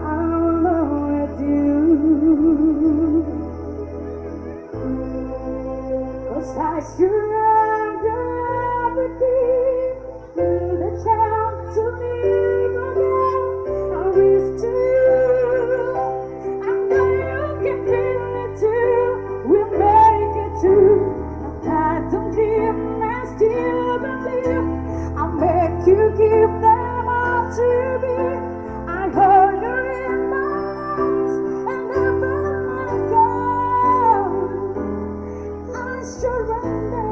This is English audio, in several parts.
I'm with you. 'Cause I surrender everything the chance to live again. I wish to you. I know you can feel it too. We'll make it too. I don't give, I still believe. I'll make you give them all to me. I heard you in my eyes, and never let go. I surrender.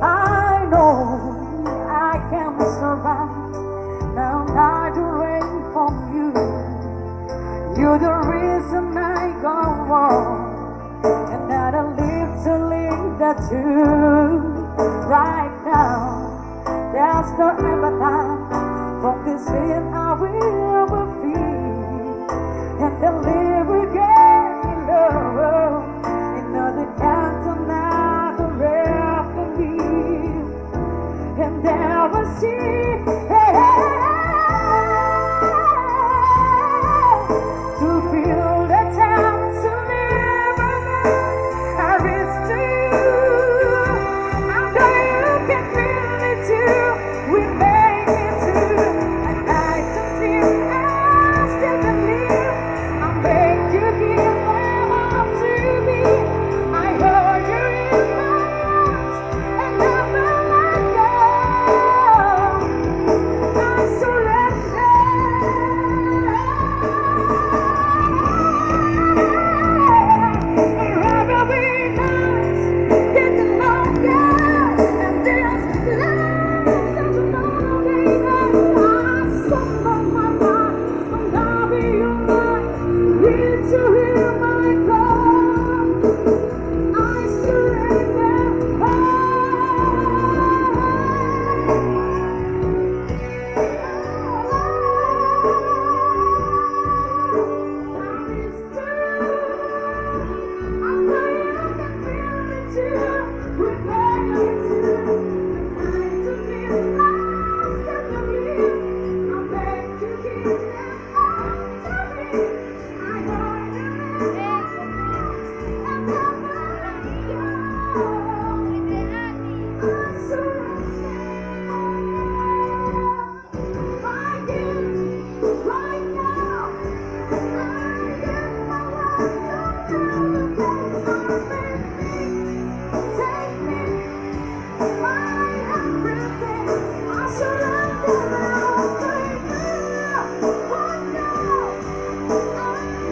I know I can survive. Now I do rain from you. You're the reason I go on, and that I live to live that too. Right now, there's no ever time from this feeling